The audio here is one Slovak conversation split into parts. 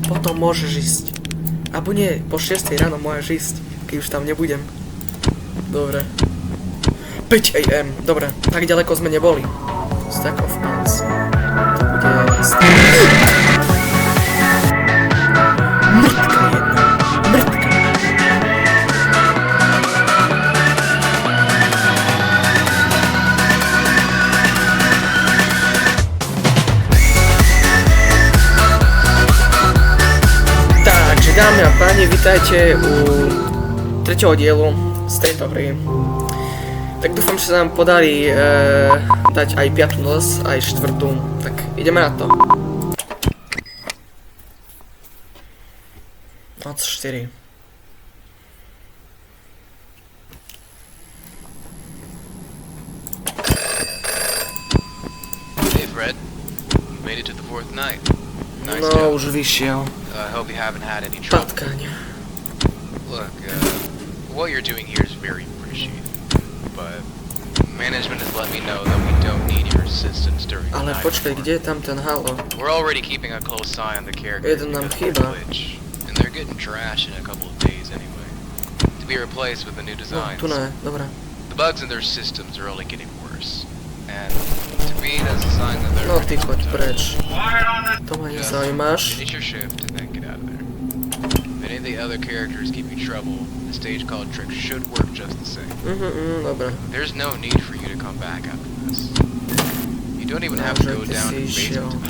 potom môžeš ísť. Abo nie, po 6 ráno môžeš ísť, keď už tam nebudem. Dobre. 5 AM, dobre, tak ďaleko sme neboli. Stack of Pants. To bude... Mrtka jedna. Mrtka. Takže dámy a páni, vítajte u 3. dielu z tejto hry. Tak dúfam, že sa nám podarí dať aj 5. noc, aj 4. Tak ideme na to. Noc 4. Hey Fred, you made it to the 4th night. Nice No, job. už vyšiel. I hope you haven't had any trouble. Patkáň. Look, what you're doing here is very appreciated, but management has let me know that we don't need your assistance during the Ale night. počkaj, kde je tam ten halo? We're already keeping a close eye on the characters Jeden nám because of chýba. the glitch, and they're getting trash in a couple of days anyway, to be replaced with the new No, designs. tu ne, dobre. The bugs in their systems are only getting worse, and to me that's a sign that they're No ready ty to choď retire. preč. To ma nezaujímaš. Finish your shift and then get out of there. If any of the other characters give you trouble, the stage called trick should work just the same. Dobre. There's no need for you to come back after this. You don't even have to go Môže, ty down si to the išiel. basement.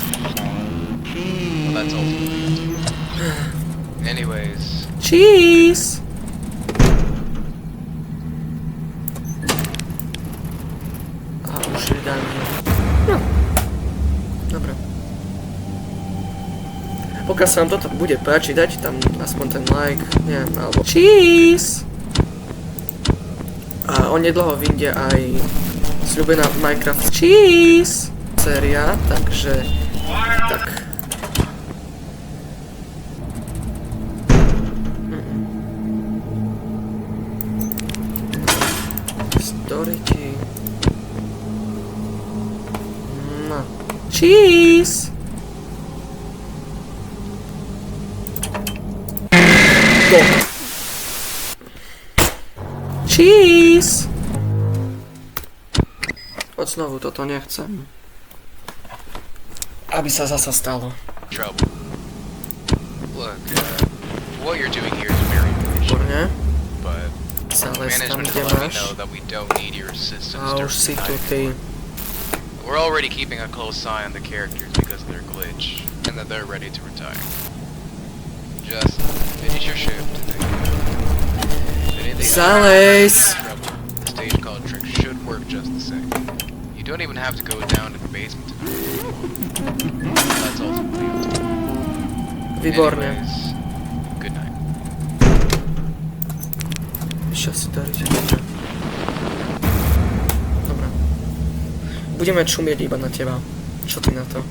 Well, that's ultimately up to you. Anyways, Cheese! A už je dávno. No. Dobre. Pokiaľ sa vám toto bude páčiť, dajte tam aspoň ten like, neviem, alebo cheese! A onedlho vyjde aj sľubená Minecraft cheese séria, takže tak. Stority. No. Cheese! Go. Cheese! Od znovu toto nechcem. Aby sa zasa stalo. trouble. Look, what you're doing here is very appreciated, Výborne. but Celé tam, management kde has let me máš. know that we don't need your assistance A during už si the tu night. ty. We're already keeping a close eye on the characters because of their glitch, and that they're ready to retire. Just finish your shift and then get out. If any of the Sales! others have trouble, the stage called trick should work just the same. You don't even have to go down to the basement to do it. That's ultimately up to you. Výborne. Anyways, good night. Ešte si dariť. Dobre. Dobre. Budeme čumieť iba na teba. Čo ty na to?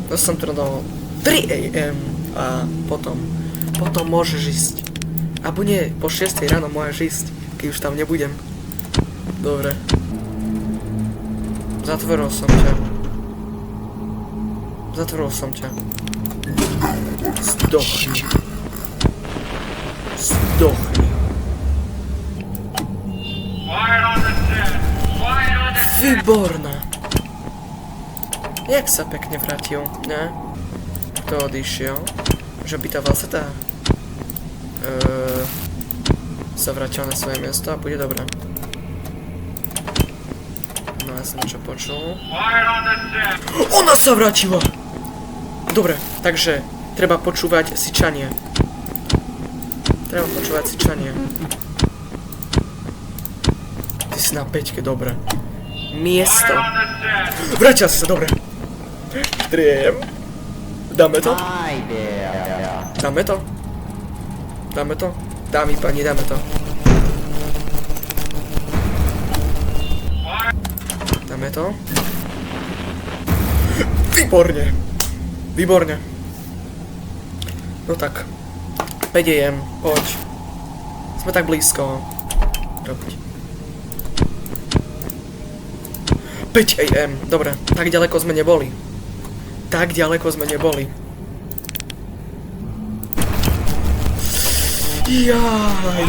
No som tu do 3 AM a potom môžeš ísť. Abo nie, po 6 ráno môžeš ísť, keď už tam nebudem. Dobre. Zatvoril som ťa. Zatvoril som ťa. Zdochni. Zdochni. Výborná. Jak sa pekne vrátil, ne? Kto odišiel? Že by tá Valseta sa vrátil na svoje miesto a bude dobré. No ja som čo počul. Ona sa vrátila! Dobre, takže treba počúvať syčanie. Treba počúvať syčanie. Ty si na 5, dobre. Miesto. Vrátil si sa, dobre. 3 AM. Dáme to? Dáme to? Dáme to? Dámy, pani, dáme to. Dáme to? Výborne. Výborne. No tak. 5 AM, poď. Sme tak blízko. Robiť. 5 AM, dobre. Tak ďaleko sme neboli. Tak ďaleko sme neboli. Jaj.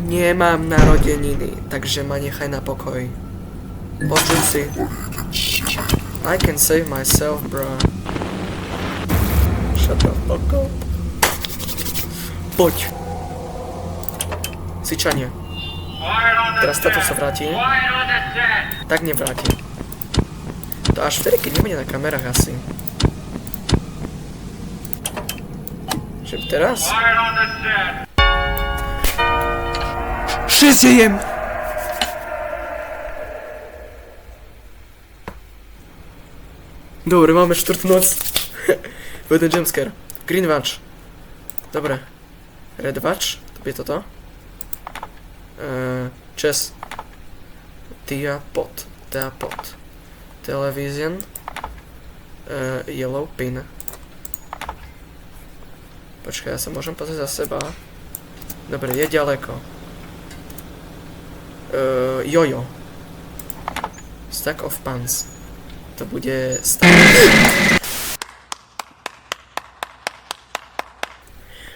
Nemám narodeniny, takže ma nechaj na pokoj. Počuj si. I can save myself, bro. Shut the fuck up. Poď. Cvičanie. Teraz táto sa vráti. Tak nevráti. To až vtedy, keď nebude na kamerách asi. Že teraz? 6 jem! Dobre, máme štvrtú noc. Jeden jumpscare. Green Watch. Dobre. Red Watch. To je toto. Chess. Diapod. Television. Yellow pin. Počkaj, ja sa môžem pozrieť za seba. Dobre, je ďaleko. Jojo. Stack of pants. To bude stack.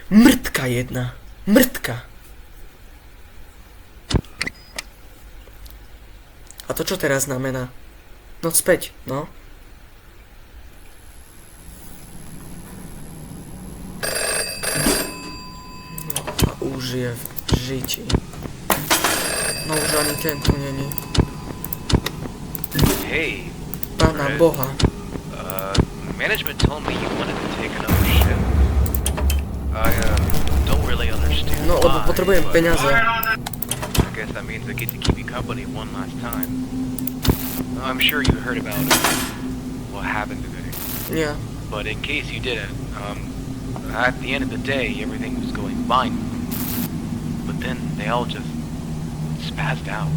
Mrtka jedna. Mrtka. A to čo teraz znamená? No späť, no. No a už je v žiti. No už ani ten tu není. Hey. Pána Boha. Management told me you wanted to take another shift. I don't really understand. No, lebo potrebujem peniaze. I guess that means I get to keep you company one last time. I'm sure you heard about what happened today. Nie. But in case you didn't, at the end of the day, everything was going fine. But then they all just spazzed out.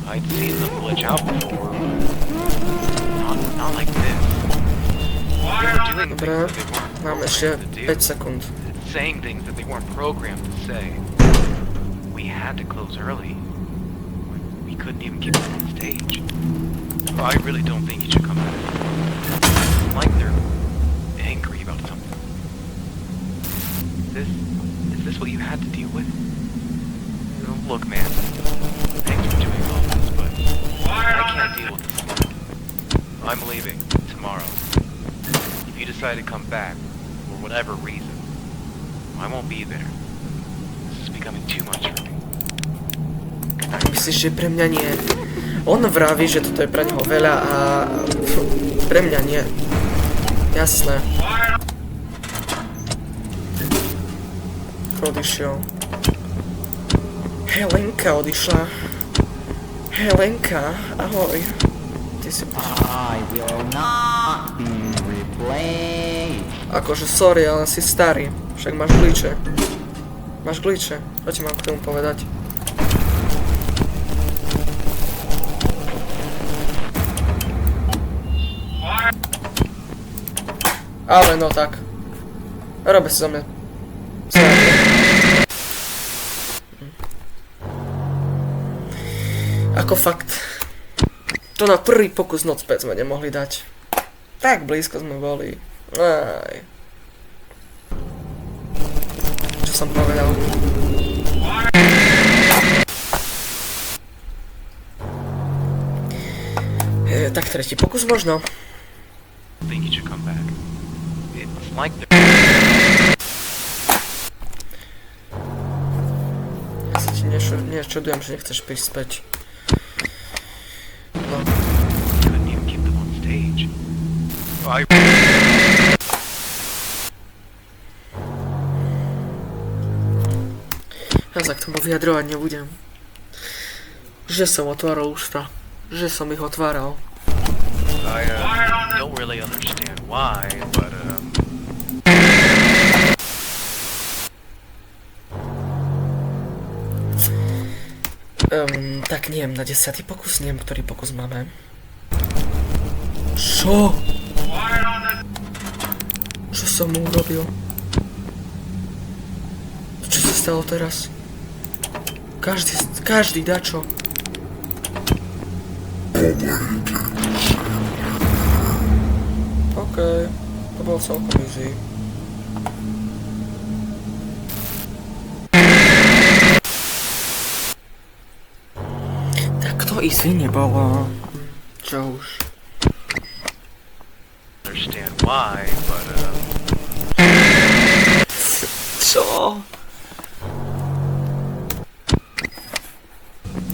I'd seen them glitch out before, but not like this. They were doing things Dobra, that they weren't mám programmed ešte to do. 5 sekúnd. Saying things that they weren't programmed to say. We had to close early. We couldn't even get them on stage. I really don't think you should come back. It's like they're angry about something. Is this what you had to deal with? Look, man. Thanks for doing all this, but I can't deal with this. I'm leaving tomorrow. If you decide to come back, for whatever reason, I won't be there. This is becoming too much for me. Myslíš, že pre mňa nie? On vraví, že toto je pre neho veľa a pre mňa nie. Jasné. Odišiel. Helenka odišla. Helenka, ahoj. Ty si... I will not be replaced. Akože sorry, ale si starý. Však máš glitche. Máš glitche. Čo ti mám k tomu povedať? Ale no tak. Robe si za mňa. Ako fakt. To na prvý pokus noc späť sme nemohli dať. Tak blízko sme boli. Aj. Čo som povedal? Tak tretí pokus možno. Think you should come back. It's like they're... Ja sa ti nečudujem, že nechceš prísť späť. No. couldn't even keep them on stage. Ja sa k tomu vyjadrovať nebudem. Že som otváral ústa. Že som ich otváral. I don't really understand why, but tak neviem, na 10. pokus, neviem, ktorý pokus máme. Čo? Čo som mu urobil? Čo sa stalo teraz? Každý dačo. Okej. To bolo celkom easy. Tak to easy nebolo. Čo už. Understand why, but Čo?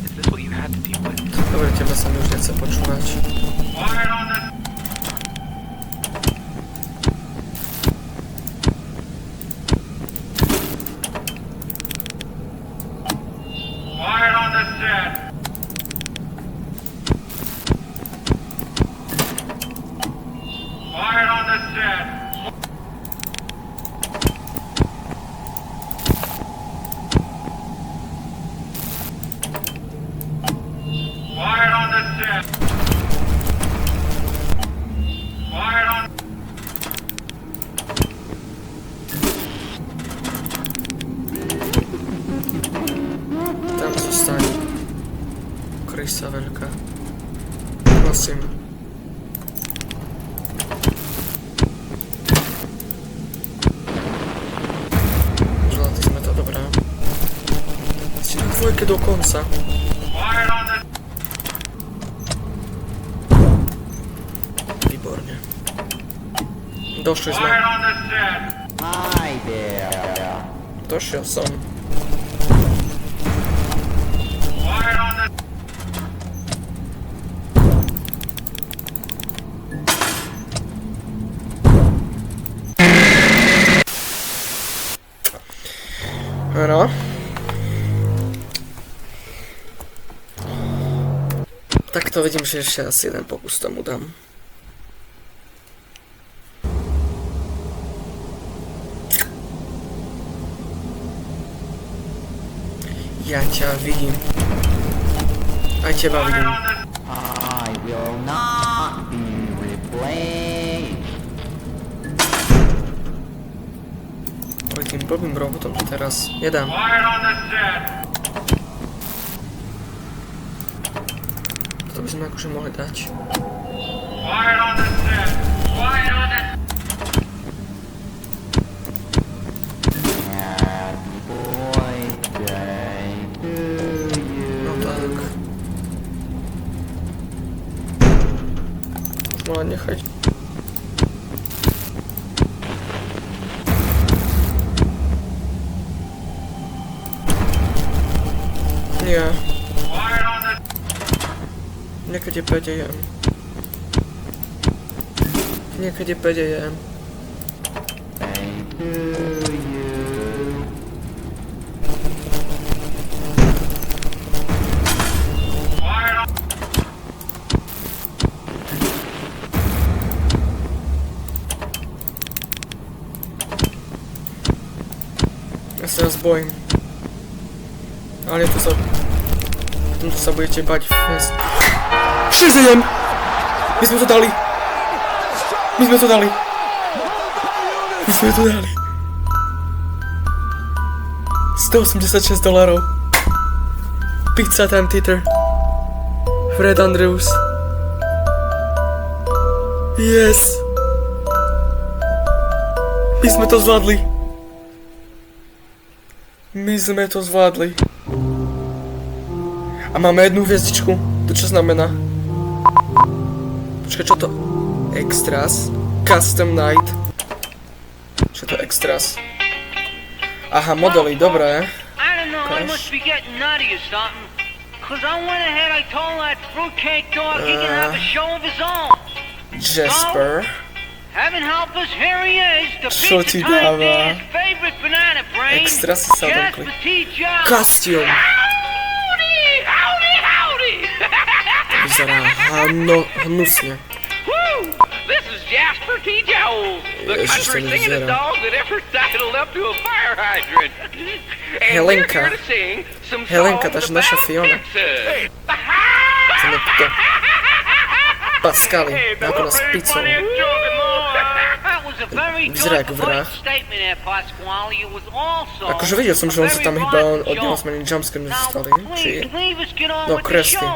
is this what you had to deal with? Dobre, teba sa mi už nechce počúvať. Quiet on the set. Quiet on the set. Quiet on the set. Quiet on. Tam zostaň. Krysa veľká. Prosím. Zvládli sme to, dobré. Ste na dvojke do konca. Quiet on the. Výborne. Došli sme. Quiet on the set. Hi there. Došiel som. Quiet on the. Áno. Tak to vidím, že ešte asi jeden pokus tomu dám. Ja ťa vidím. Aj teba vidím. I will not be replaced. Oj, tým blbým robotom to teraz nedám. Quiet on the set. To by sme akože mohli dať. Quiet on the set. Quiet on the. Happy birthday to you. No tak. Už mala nechať. Nie. Quiet on the. Niekedy 5 AM. Niekedy 5 AM. Birthday to you. Quiet on. Ja sa vás bojím. Ale tu sa... Tu sa budete bať fest. 6 AM! My sme to dali! My sme to dali! My sme to dali! $186. Pizza Time Theater. Fred Andrews. Yes! My sme to zvládli. My sme to zvládli. A máme jednu hviezdičku. To čo znamená? Počkaj, čo to? Extras. Custom Night. Čo to extras? Aha, modely, dobré. I don't know, I Gosh. must be getting nutty or something. Cause I went ahead, I told that fruitcake dog he can have a show of his own. Jasper. Heaven help us, here he is, the Čo Pizza ti Time dáva? Dad's favorite banana brain. Extra si sa Jasper odokli. T. Jones. Kostium. Howdy, howdy, howdy. Vyzerá hnusne. Woo! This is Jasper T. Jones, the Ježiš, country to singing nevyzerá. dog that ever sidled up to a fire hydrant. And Helenka. we're here to sing some Helenka, songs táž naša about Fiona. pizzas. Chceme to paskali, ako nás pizzou. Vyzerá jak vrah. Akože videl som, že on sa tam hýba, od neho sme ani jumpscare nezostali, či? No, kresty.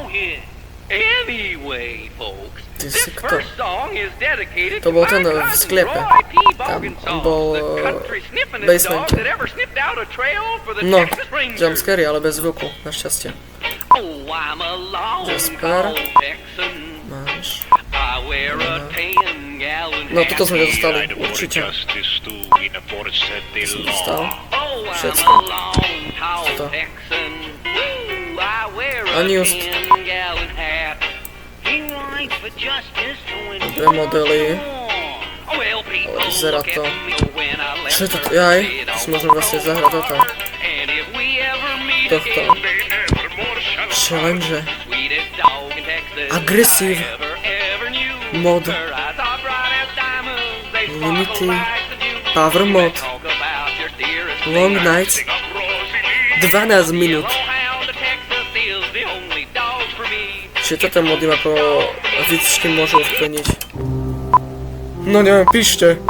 Anyway, folks, Ty this si kto? first song is dedicated To to bol my ten v cousin sklepe. Roy P. Tam Bogensaw, bol the country sniffingest basement. dog that ever sniffed out a trail for the No, Texas Rangers. jumpscary, ale bez zvuku, našťastie. Oh, I'm a long Jasper. tall Texan. Máš. I wear a 10-gallon No, toto sme hat. dostali, určite. Som dostal. Oh, I'm Všetko. a long tall To. Texan. Woo, I wear a Unused. 10-gallon hat. He rides for justice to Dve modely. Well, people Vyzerá look to. at me when I left Čo je to? her Jaj, bed si on môžem the vlastne zahrať toto. road. And if we ever meet Tohto. again, baby, Challenge. sweetest dog in Texas Aggressive. I ever knew. Mod. Her eyes are bright as diamonds, they sparkle Limity. like the dew. Power mod. Talk about your dearest Long thing. nights. 12 minút. Yellowhound of Texas is the only dog for me. Čiže toto mody ako vždycky môžu ovplyvniť. No neviem, píšte.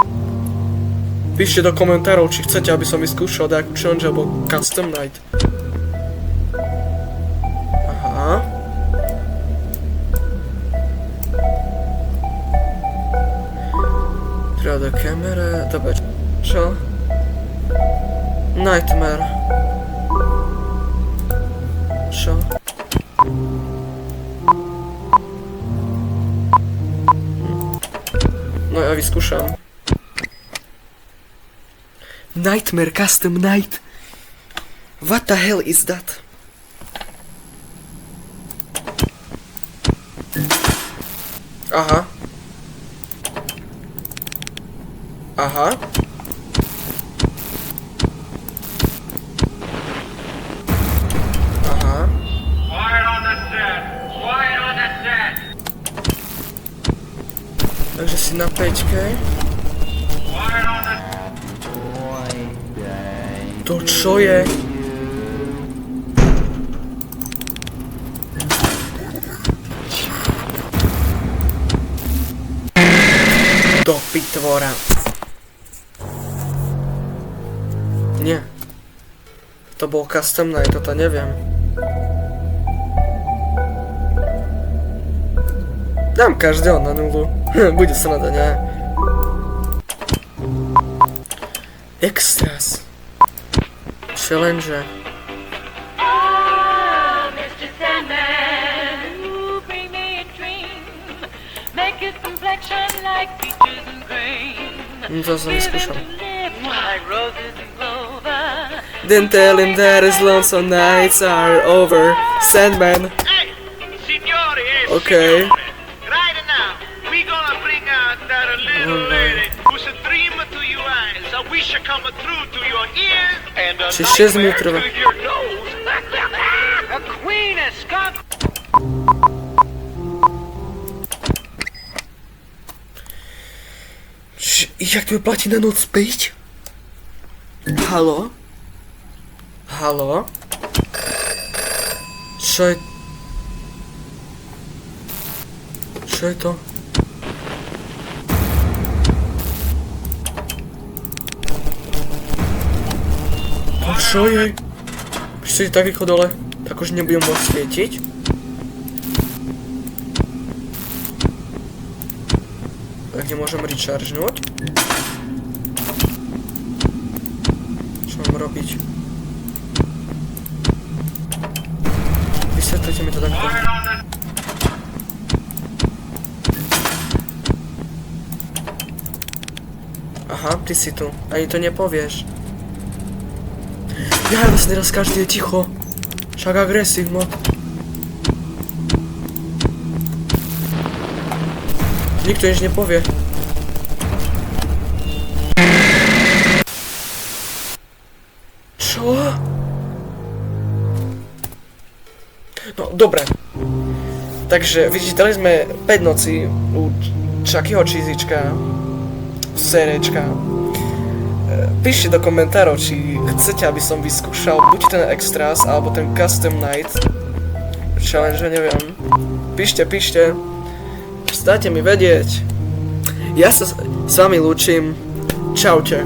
Píšte do komentárov, či chcete, aby som vyskúšal nejakú challenge alebo custom night. Aha. Treba do kamere, dobre. Čo? Nightmare. Čo? No ja vyskúšam. Nightmare Custom Night. What the hell is that? Aha. Aha. Aha. Quiet on the set. Quiet on the set. Takže si na 5-ke. Quiet on the To čo je? Do pitvora. Nie. To bol custom night, toto neviem. Dám každého na nulu. Bude sa na to, nie? Extras. Challenge. Ah, Mr. Sandman, you bring me a dream. Make his complexion like peaches and cream. No to som vyskúšal. Lips like roses and clover. Then tell him that his lonesome nights are over. Sandman. Hey, signori, Okay. Right now, we gonna bring out that little lady who's a dream to your eyes, a wish come true to your ears, and a Či 6 minút nightmare trvá. to your nose. A queen of skunk. Jak to platí na noc 5? Halo? Halo? Čo je... Čo je to? To čo je? Čo je tak rýchlo dole? Tak už nebudem môcť svietiť? Tak nemôžem rechargenúť? Čo mám robiť? Vysvetlite mi to takto. Aha, ty si tu. Ani to nepovieš. Ja vlastne teraz každý je ticho. Však agresív mod. Nikto nič nepovie. Čo? No, dobre. Takže, vyčítali sme 5 nocí u Chuckyho Cheezička, sérečka. Píšte do komentárov, či chcete, aby som vyskúšal buď ten Extras, alebo ten Custom Night Challenge, neviem. Píšte. Dajte mi vedieť. Ja sa s vami lúčim. Čaute.